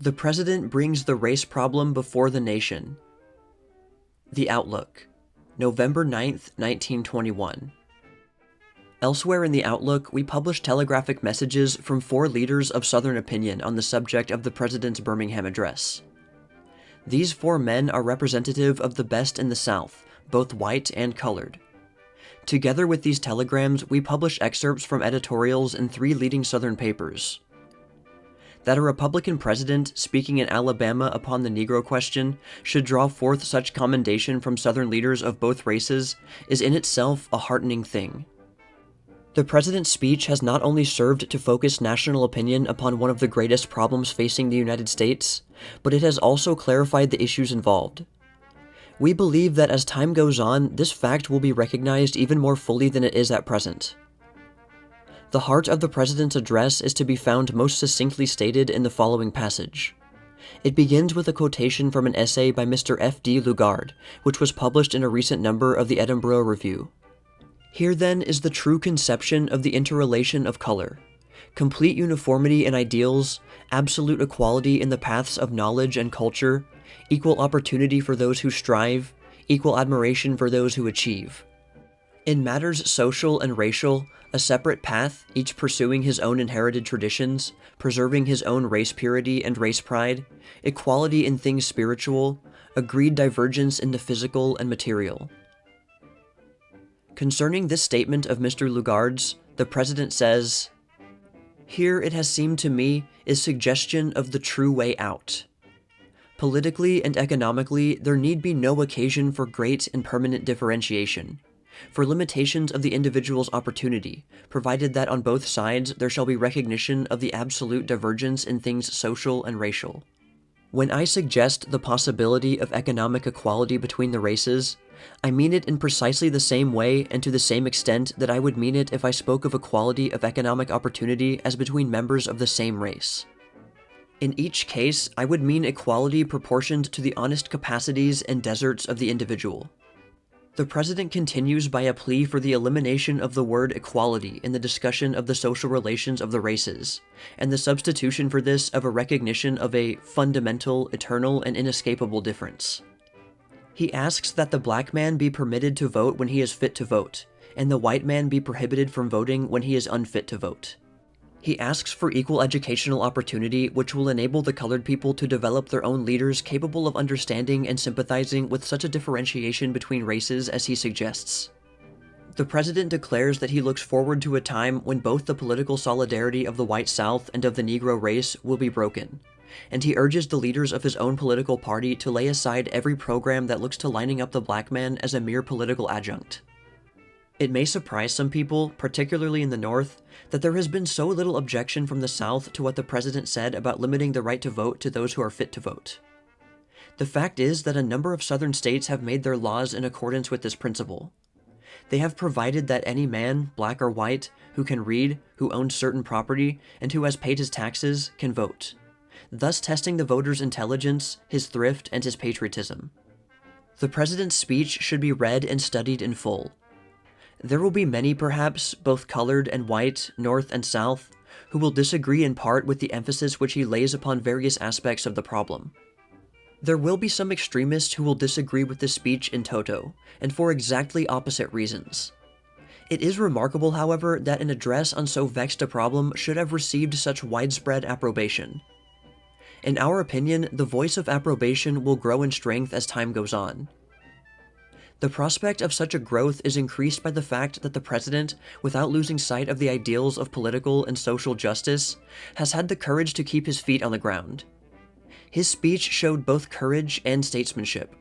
The President brings the race problem before the nation. The Outlook, November 9th, 1921. Elsewhere in The Outlook, we published telegraphic messages from 4 leaders of Southern opinion on the subject of the President's Birmingham address. These 4 men are representative of the best in the South, both white and colored. Together with these telegrams, we publish excerpts from editorials in 3 leading Southern papers. That a Republican president speaking in Alabama upon the Negro question should draw forth such commendation from Southern leaders of both races is in itself a heartening thing. The president's speech has not only served to focus national opinion upon one of the greatest problems facing the United States, but it has also clarified the issues involved. We believe that as time goes on, this fact will be recognized even more fully than it is at present. The heart of the president's address is to be found most succinctly stated in the following passage. It begins with a quotation from an essay by Mr. F.D. Lugard, which was published in a recent number of the Edinburgh Review. Here then is the true conception of the interrelation of color: complete uniformity in ideals, absolute equality in the paths of knowledge and culture, equal opportunity for those who strive, equal admiration for those who achieve. In matters social and racial, a separate path, each pursuing his own inherited traditions, preserving his own race purity and race pride, equality in things spiritual, agreed divergence in the physical and material. Concerning this statement of Mr. Lugard's, the President says, "Here it has seemed to me is suggestion of the true way out. Politically and economically, there need be no occasion for great and permanent differentiation, for limitations of the individual's opportunity, provided that on both sides there shall be recognition of the absolute divergence in things social and racial. When I suggest the possibility of economic equality between the races, I mean it in precisely the same way and to the same extent that I would mean it if I spoke of equality of economic opportunity as between members of the same race. In each case, I would mean equality proportioned to the honest capacities and deserts of the individual." The President continues by a plea for the elimination of the word equality in the discussion of the social relations of the races, and the substitution for this of a recognition of a fundamental, eternal, and inescapable difference. He asks that the black man be permitted to vote when he is fit to vote, and the white man be prohibited from voting when he is unfit to vote. He asks for equal educational opportunity, which will enable the colored people to develop their own leaders capable of understanding and sympathizing with such a differentiation between races as he suggests. The President declares that he looks forward to a time when both the political solidarity of the white South and of the Negro race will be broken, and he urges the leaders of his own political party to lay aside every program that looks to lining up the black man as a mere political adjunct. It may surprise some people, particularly in the North, that there has been so little objection from the South to what the President said about limiting the right to vote to those who are fit to vote. The fact is that a number of Southern states have made their laws in accordance with this principle. They have provided that any man, black or white, who can read, who owns certain property, and who has paid his taxes, can vote, thus testing the voter's intelligence, his thrift, and his patriotism. The President's speech should be read and studied in full. There will be many, perhaps, both colored and white, North and South, who will disagree in part with the emphasis which he lays upon various aspects of the problem. There will be some extremists who will disagree with this speech in toto, and for exactly opposite reasons. It is remarkable, however, that an address on so vexed a problem should have received such widespread approbation. In our opinion, the voice of approbation will grow in strength as time goes on. The prospect of such a growth is increased by the fact that the President, without losing sight of the ideals of political and social justice, has had the courage to keep his feet on the ground. His speech showed both courage and statesmanship.